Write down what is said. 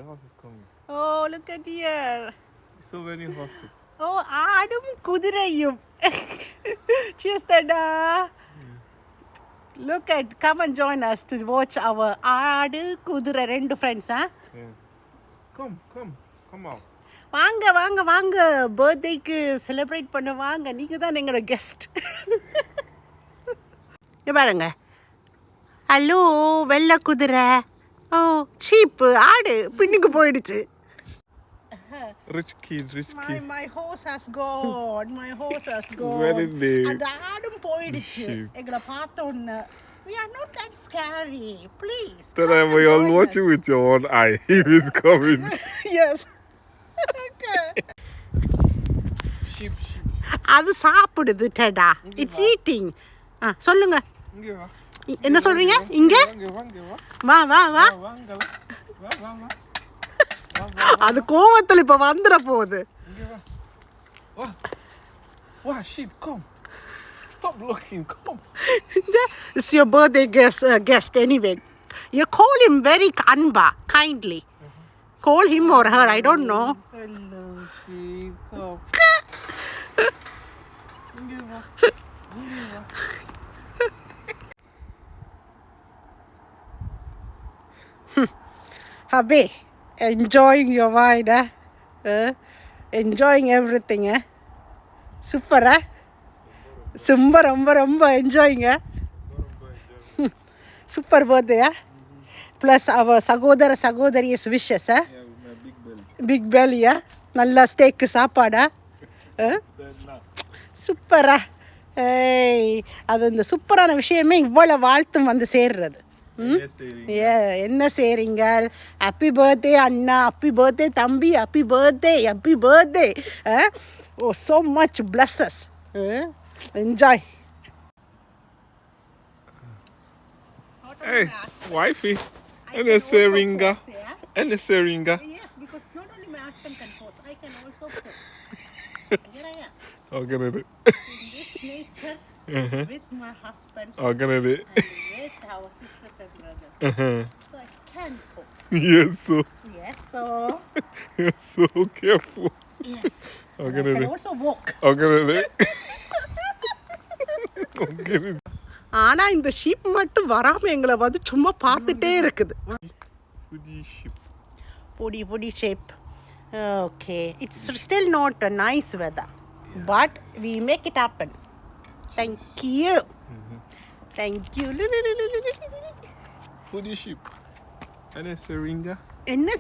horses coming. Oh, look at here. So many horses. Oh, ஆடும் குதிரையும். Cheers, Dada. Look at, come and join us to watch our ஆடு குதிரை ரெண்டு friends, huh? Yeah. Come out. வாங்க வாங்க வாங்க பர்த்டேக்கு செலிப்ரேட் பண்ண வாங்க. நீங்கள் தான் எங்களோட கெஸ்ட். பாருங்க. ஹலோ வெள்ளை குதிரை. ஓ சீப்பு ஆடு பின்னுக்கு போயிடுச்சு. Rich kid. My horse has gone. Where did they? அந்த ஆடும் போயிடுச்சு. எங்களை பார்த்த உடனே. We are not that scary. Please. Then we all watching with your one eye. He is coming. Yes. Okay. Sheep. அது சாப்பிடுது டடா. It's eating. சொல்லுங்க. இங்க வா. என்ன சொல்றீங்க? இங்க? வா வா வா. அது கோவத்துல இப்ப வந்துற போகுது. Wah, sheep, come. Stop looking, come. It's your birthday guest anyway. You call him very kindly. Call him or her, I don't know. Hello, sheep, come. Happy, enjoying your wine, enjoying everything, super, ரொம்ப enjoying, super birthday, plus our சகோதரி's wishes, Yeah, with my big belly. big belly, நல்ல stack சாப்பாடா, சூப்பரா. ஏய் அது இந்த சூப்பரான விஷயமே இவ்வளோ வாழ்த்தும் வந்து சேர்றது. என்ன செய்றீங்க? ஹாப்பி பர்த்டே அண்ணா, ஹாப்பி பர்த்டே தம்பி, happy birthday. O so much blesses. Enjoy. Hey, wifey. And a seringa. Yes, because not only my husband can post, I can also post. Here I am. Oh, get it. In this nature, with my husband Oh, get it. and with our sisters and brothers. So I can post. Yes, So so careful. yes. Oh, And get I can it. also walk. Oh, get it. Oh, get it. ஆனா இந்த sheep மட்டும் வராம எங்களை வந்து சும்மா பார்த்துட்டே இருக்குது. Woody sheep. Woody shape. Okay, it's still not a nice weather, but we make it happen. Thank you. Thank you. Woody sheep. And a seringa. என்ன